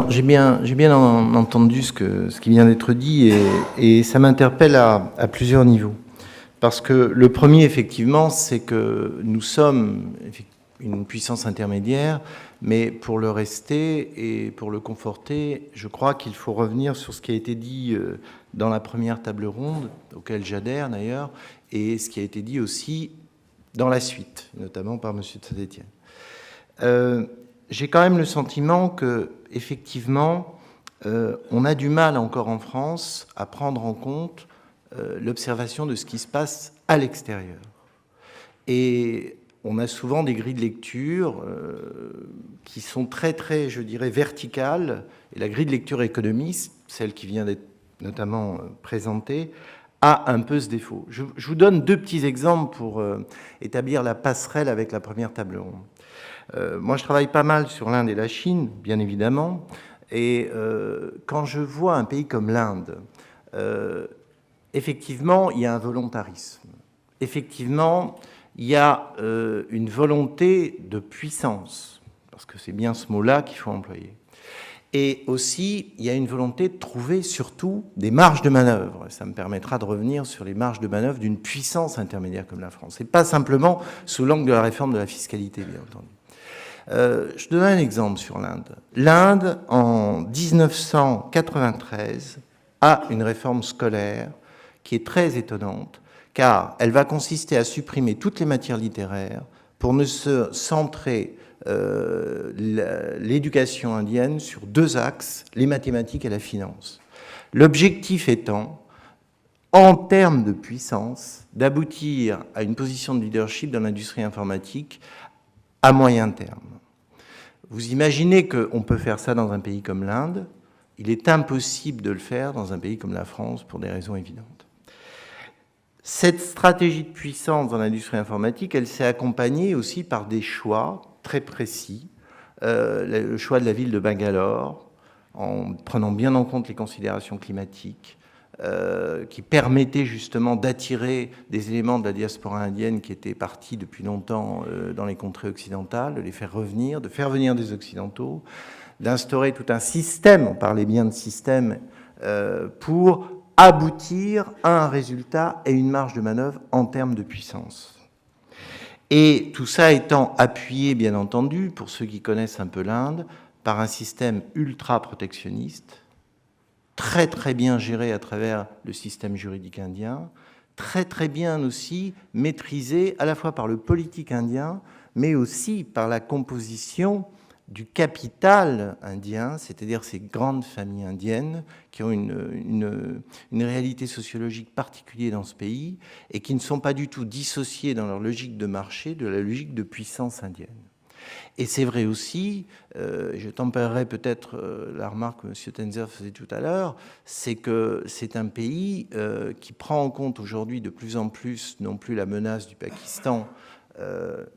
Alors, j'ai bien entendu ce qui vient d'être dit et ça m'interpelle à plusieurs niveaux. Parce que le premier, effectivement, c'est que nous sommes une puissance intermédiaire, mais pour le rester et pour le conforter, je crois qu'il faut revenir sur ce qui a été dit dans la première table ronde, auquel j'adhère d'ailleurs, et ce qui a été dit aussi dans la suite, notamment par M. de Saint-Étienne. J'ai quand même le sentiment que, effectivement, on a du mal encore en France à prendre en compte l'observation de ce qui se passe à l'extérieur. Et on a souvent des grilles de lecture qui sont très, je dirais, verticales. Et la grille de lecture économiste, celle qui vient d'être notamment présentée, a un peu ce défaut. Je vous donne deux petits exemples pour établir la passerelle avec la première table ronde. Moi, je travaille pas mal sur l'Inde et la Chine, bien évidemment. Et quand je vois un pays comme l'Inde, effectivement, il y a un volontarisme. Effectivement, il y a une volonté de puissance, parce que c'est bien ce mot-là qu'il faut employer. Et aussi, il y a une volonté de trouver surtout des marges de manœuvre. Ça me permettra de revenir sur les marges de manœuvre d'une puissance intermédiaire comme la France. Et pas simplement sous l'angle de la réforme de la fiscalité, bien entendu. Je donne un exemple sur l'Inde. L'Inde, en 1993, a une réforme scolaire qui est très étonnante, car elle va consister à supprimer toutes les matières littéraires pour ne se centrer l'éducation indienne sur deux axes, les mathématiques et la finance. L'objectif étant, en termes de puissance, d'aboutir à une position de leadership dans l'industrie informatique à moyen terme. Vous imaginez qu'on peut faire ça dans un pays comme l'Inde, il est impossible de le faire dans un pays comme la France pour des raisons évidentes. Cette stratégie de puissance dans l'industrie informatique, elle s'est accompagnée aussi par des choix très précis. Le choix de la ville de Bangalore, en prenant bien en compte les considérations climatiques, qui permettait justement d'attirer des éléments de la diaspora indienne qui étaient partis depuis longtemps dans les contrées occidentales, de les faire revenir, de faire venir des Occidentaux, d'instaurer tout un système, on parlait bien de système, pour aboutir à un résultat et une marge de manœuvre en termes de puissance. Et tout ça étant appuyé, bien entendu, pour ceux qui connaissent un peu l'Inde, par un système ultra-protectionniste, très bien géré à travers le système juridique indien, très bien aussi maîtrisé à la fois par le politique indien, mais aussi par la composition du capital indien, c'est-à-dire ces grandes familles indiennes qui ont une réalité sociologique particulière dans ce pays et qui ne sont pas du tout dissociées dans leur logique de marché de la logique de puissance indienne. Et c'est vrai aussi, je tempérerai peut-être la remarque que M. Tenzer faisait tout à l'heure, c'est que c'est un pays qui prend en compte aujourd'hui de plus en plus non plus la menace du Pakistan,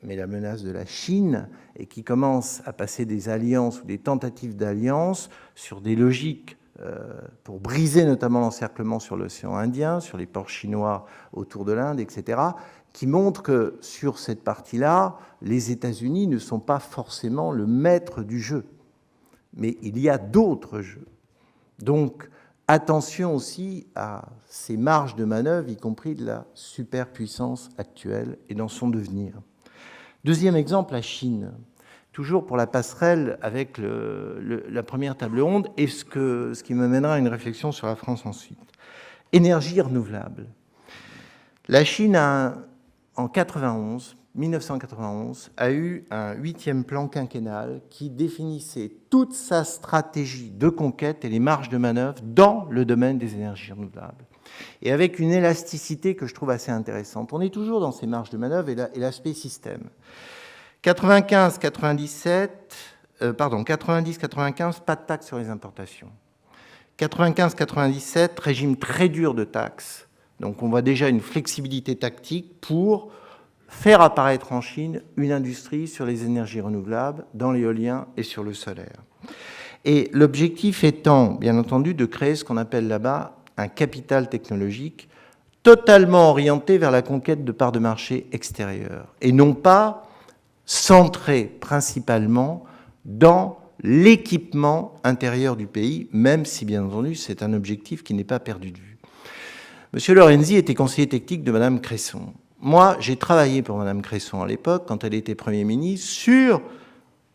mais la menace de la Chine, et qui commence à passer des alliances ou des tentatives d'alliances sur des logiques pour briser notamment l'encerclement sur l'océan Indien, sur les ports chinois autour de l'Inde, etc., qui montre que sur cette partie-là, les États-Unis ne sont pas forcément le maître du jeu. Mais il y a d'autres jeux. Donc, attention aussi à ces marges de manœuvre, y compris de la superpuissance actuelle et dans son devenir. Deuxième exemple, la Chine. Toujours pour la passerelle avec la première table ronde et ce qui me mènera à une réflexion sur la France ensuite. Énergie renouvelable. La Chine, en 1991, a eu un 8e plan quinquennal qui définissait toute sa stratégie de conquête et les marges de manœuvre dans le domaine des énergies renouvelables. Et avec une élasticité que je trouve assez intéressante. On est toujours dans ces marges de manœuvre et l'aspect système. 90-95, pas de taxe sur les importations. 95-97, régime très dur de taxes. Donc on voit déjà une flexibilité tactique pour faire apparaître en Chine une industrie sur les énergies renouvelables, dans l'éolien et sur le solaire. Et l'objectif étant, bien entendu, de créer ce qu'on appelle là-bas un capital technologique totalement orienté vers la conquête de parts de marché extérieures, et non pas centré principalement dans l'équipement intérieur du pays, même si, bien entendu, c'est un objectif qui n'est pas perdu de vue. M. Lorenzi était conseiller technique de Mme Cresson. Moi, j'ai travaillé pour Mme Cresson à l'époque, quand elle était Premier ministre, sur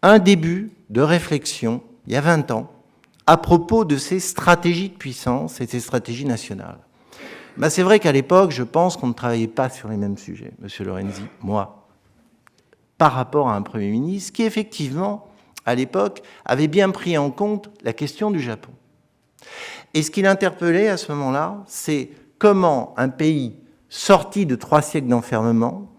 un début de réflexion, il y a 20 ans, à propos de ces stratégies de puissance et ces stratégies nationales. Ben, c'est vrai qu'à l'époque, je pense qu'on ne travaillait pas sur les mêmes sujets, M. Lorenzi, moi, par rapport à un Premier ministre qui, effectivement, à l'époque, avait bien pris en compte la question du Japon. Et ce qui l'interpellait à ce moment-là, c'est comment un pays sorti de 3 siècles d'enfermement,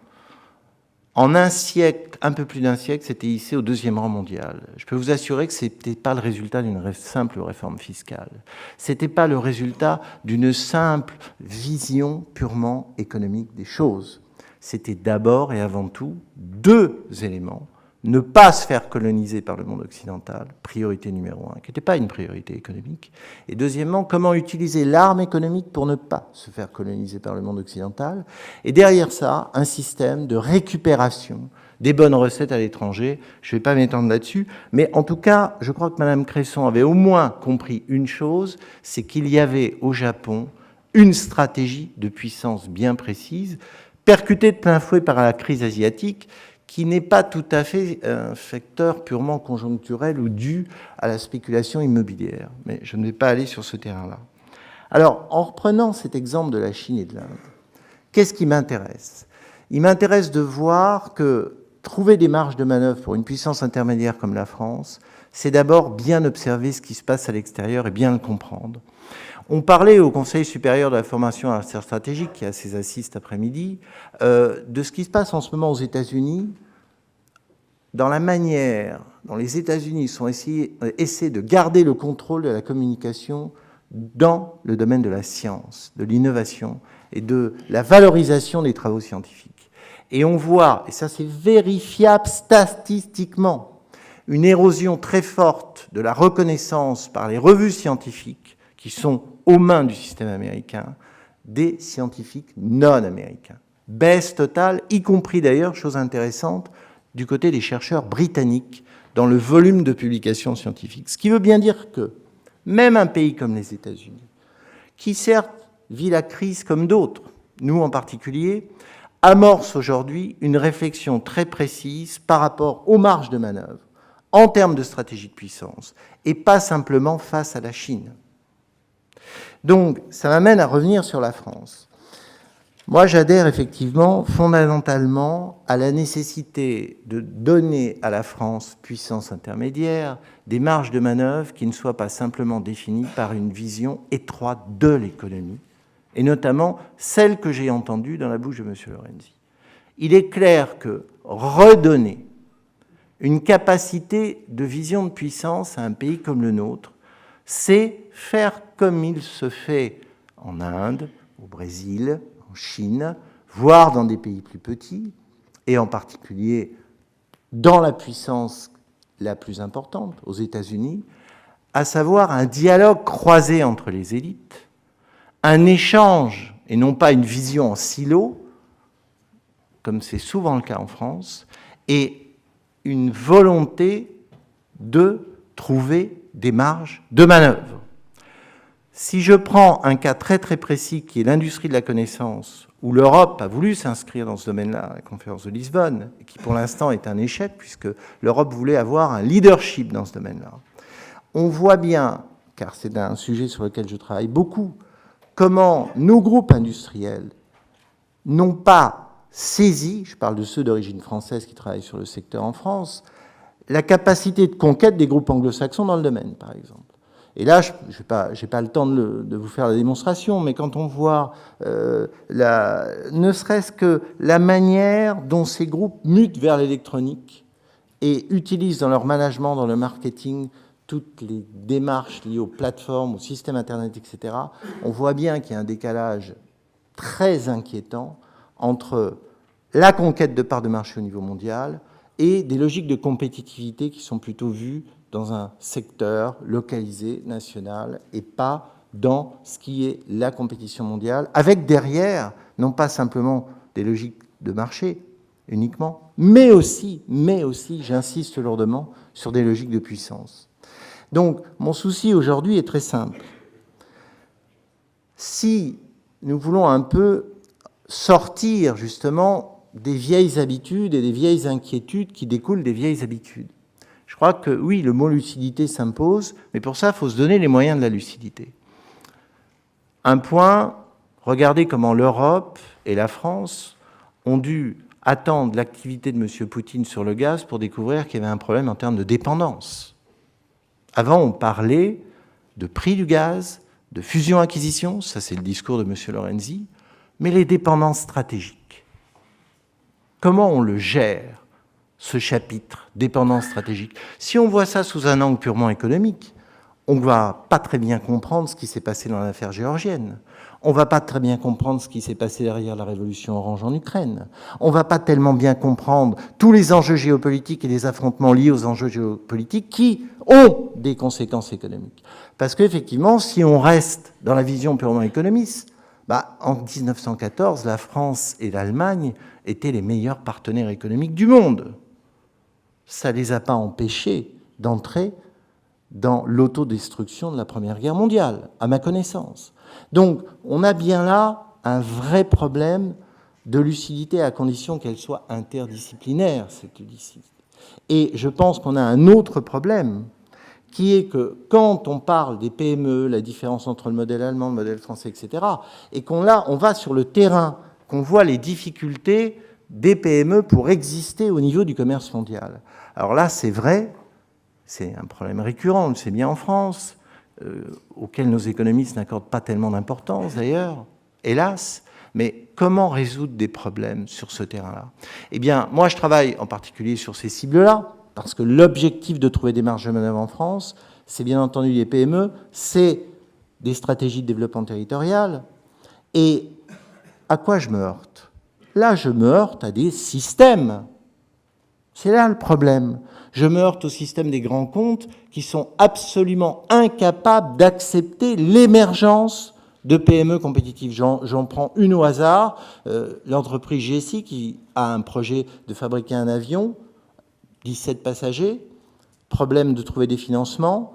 en un siècle, un peu plus d'un siècle, s'était hissé au 2e rang mondial. Je peux vous assurer que ce n'était pas le résultat d'une simple réforme fiscale. Ce n'était pas le résultat d'une simple vision purement économique des choses. C'était d'abord et avant tout 2 éléments. Ne pas se faire coloniser par le monde occidental, priorité numéro 1, qui n'était pas une priorité économique. Et deuxièmement, comment utiliser l'arme économique pour ne pas se faire coloniser par le monde occidental. Et derrière ça, un système de récupération des bonnes recettes à l'étranger. Je ne vais pas m'étendre là-dessus, mais en tout cas, je crois que Mme Cresson avait au moins compris une chose, c'est qu'il y avait au Japon une stratégie de puissance bien précise, percutée de plein fouet par la crise asiatique, qui n'est pas tout à fait un facteur purement conjoncturel ou dû à la spéculation immobilière. Mais je ne vais pas aller sur ce terrain-là. Alors, en reprenant cet exemple de la Chine et de l'Inde, qu'est-ce qui m'intéresse? Il m'intéresse de voir que trouver des marges de manœuvre pour une puissance intermédiaire comme la France, c'est d'abord bien observer ce qui se passe à l'extérieur et bien le comprendre. On parlait au Conseil supérieur de la formation stratégique, qui a ses assises cet après-midi, de ce qui se passe en ce moment aux États-Unis, dans la manière dont les États-Unis essaient de garder le contrôle de la communication dans le domaine de la science, de l'innovation et de la valorisation des travaux scientifiques. Et on voit, et ça c'est vérifiable statistiquement, une érosion très forte de la reconnaissance par les revues scientifiques qui sont aux mains du système américain, des scientifiques non américains. Baisse totale, y compris d'ailleurs, chose intéressante, du côté des chercheurs britanniques dans le volume de publications scientifiques. Ce qui veut bien dire que même un pays comme les États-Unis, qui certes vit la crise comme d'autres, nous en particulier, amorce aujourd'hui une réflexion très précise par rapport aux marges de manœuvre en termes de stratégie de puissance et pas simplement face à la Chine. Donc, ça m'amène à revenir sur la France. Moi, j'adhère effectivement fondamentalement à la nécessité de donner à la France, puissance intermédiaire, des marges de manœuvre qui ne soient pas simplement définies par une vision étroite de l'économie, et notamment celle que j'ai entendue dans la bouche de M. Lorenzi. Il est clair que redonner une capacité de vision de puissance à un pays comme le nôtre, c'est faire comme il se fait en Inde, au Brésil, en Chine, voire dans des pays plus petits, et en particulier dans la puissance la plus importante, aux États-Unis, à savoir un dialogue croisé entre les élites, un échange, et non pas une vision en silo, comme c'est souvent le cas en France, et une volonté de trouver des marges de manœuvre. Si je prends un cas très très précis qui est l'industrie de la connaissance, où l'Europe a voulu s'inscrire dans ce domaine-là, à la conférence de Lisbonne, et qui pour l'instant est un échec, puisque l'Europe voulait avoir un leadership dans ce domaine-là, on voit bien, car c'est un sujet sur lequel je travaille beaucoup, comment nos groupes industriels n'ont pas saisi, je parle de ceux d'origine française qui travaillent sur le secteur en France, la capacité de conquête des groupes anglo-saxons dans le domaine, par exemple. Et là, je n'ai pas le temps de vous faire la démonstration, mais quand on voit ne serait-ce que la manière dont ces groupes mutent vers l'électronique et utilisent dans leur management, dans le marketing, toutes les démarches liées aux plateformes, au système Internet, etc., on voit bien qu'il y a un décalage très inquiétant entre la conquête de parts de marché au niveau mondial et des logiques de compétitivité qui sont plutôt vues dans un secteur localisé, national, et pas dans ce qui est la compétition mondiale, avec derrière, non pas simplement des logiques de marché, uniquement, mais aussi, j'insiste lourdement, sur des logiques de puissance. Donc, mon souci aujourd'hui est très simple. Si nous voulons un peu sortir, justement, des vieilles habitudes et des vieilles inquiétudes qui découlent des vieilles habitudes, je crois que, oui, le mot lucidité s'impose, mais pour ça, il faut se donner les moyens de la lucidité. Un point, regardez comment l'Europe et la France ont dû attendre l'activité de M. Poutine sur le gaz pour découvrir qu'il y avait un problème en termes de dépendance. Avant, on parlait de prix du gaz, de fusion-acquisition, ça c'est le discours de M. Lorenzi, mais les dépendances stratégiques. Comment on le gère, ce chapitre, dépendance stratégique? Si on voit ça sous un angle purement économique, on ne va pas très bien comprendre ce qui s'est passé dans l'affaire géorgienne. On ne va pas très bien comprendre ce qui s'est passé derrière la révolution orange en Ukraine. On ne va pas tellement bien comprendre tous les enjeux géopolitiques et les affrontements liés aux enjeux géopolitiques qui ont des conséquences économiques. Parce qu'effectivement, si on reste dans la vision purement économiste, en 1914, la France et l'Allemagne étaient les meilleurs partenaires économiques du monde. Ça ne les a pas empêchés d'entrer dans l'autodestruction de la Première Guerre mondiale, à ma connaissance. Donc, on a bien là un vrai problème de lucidité à condition qu'elle soit interdisciplinaire, cette lucidité. Et je pense qu'on a un autre problème, qui est que quand on parle des PME, la différence entre le modèle allemand, le modèle français, etc., et on va sur le terrain, qu'on voit les difficultés des PME pour exister au niveau du commerce mondial. Alors là, c'est vrai, c'est un problème récurrent, on le sait bien en France, auquel nos économistes n'accordent pas tellement d'importance d'ailleurs, hélas, mais comment résoudre des problèmes sur ce terrain-là? Eh bien, moi je travaille en particulier sur ces cibles-là, parce que l'objectif de trouver des marges de manœuvre en France, c'est bien entendu les PME, c'est des stratégies de développement territorial. Et à quoi je me heurte? Là, je me heurte à des systèmes. C'est là le problème. Je me heurte au système des grands comptes qui sont absolument incapables d'accepter l'émergence de PME compétitives. J'en prends une au hasard, l'entreprise GSI qui a un projet de fabriquer un avion, 17 passagers, problème de trouver des financements.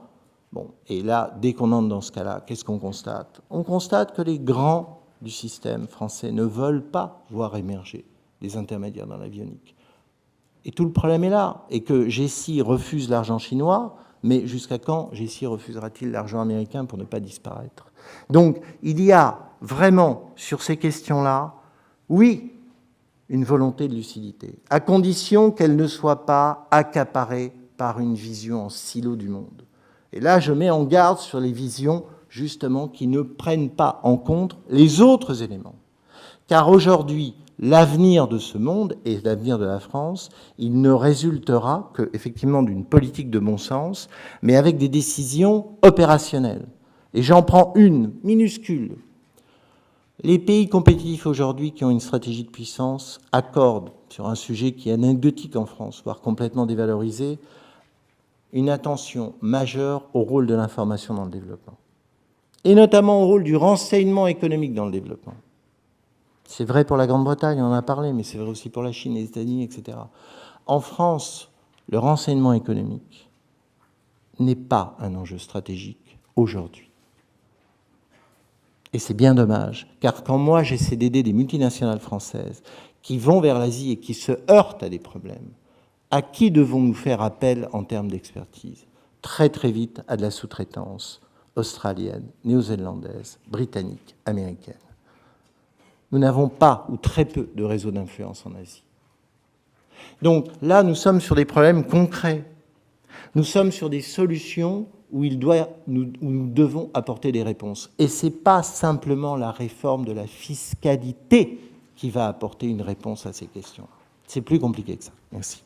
Bon, et là, dès qu'on entre dans ce cas-là, qu'est-ce qu'on constate? On constate que les grands du système français ne veulent pas voir émerger des intermédiaires dans l'avionique. Et tout le problème est là, et que GSI refuse l'argent chinois, mais jusqu'à quand GSI refusera-t-il l'argent américain pour ne pas disparaître? Donc, il y a vraiment, sur ces questions-là, oui, une volonté de lucidité, à condition qu'elle ne soit pas accaparée par une vision en silo du monde. Et là, je mets en garde sur les visions, justement, qui ne prennent pas en compte les autres éléments. Car aujourd'hui, l'avenir de ce monde et l'avenir de la France, il ne résultera que, effectivement, d'une politique de bon sens, mais avec des décisions opérationnelles. Et j'en prends une minuscule. Les pays compétitifs aujourd'hui qui ont une stratégie de puissance accordent, sur un sujet qui est anecdotique en France, voire complètement dévalorisé, une attention majeure au rôle de l'information dans le développement. Et notamment au rôle du renseignement économique dans le développement. C'est vrai pour la Grande-Bretagne, on en a parlé, mais c'est vrai aussi pour la Chine, les États-Unis, etc. En France, le renseignement économique n'est pas un enjeu stratégique aujourd'hui. Et c'est bien dommage, car quand moi j'essaie d'aider des multinationales françaises qui vont vers l'Asie et qui se heurtent à des problèmes, à qui devons-nous faire appel en termes d'expertise? Très très vite à de la sous-traitance australienne, néo-zélandaise, britannique, américaine. Nous n'avons pas ou très peu de réseau d'influence en Asie. Donc là, nous sommes sur des problèmes concrets. Nous sommes sur des solutions où nous devons apporter des réponses. Et ce n'est pas simplement la réforme de la fiscalité qui va apporter une réponse à ces questions. C'est plus compliqué que ça. Merci.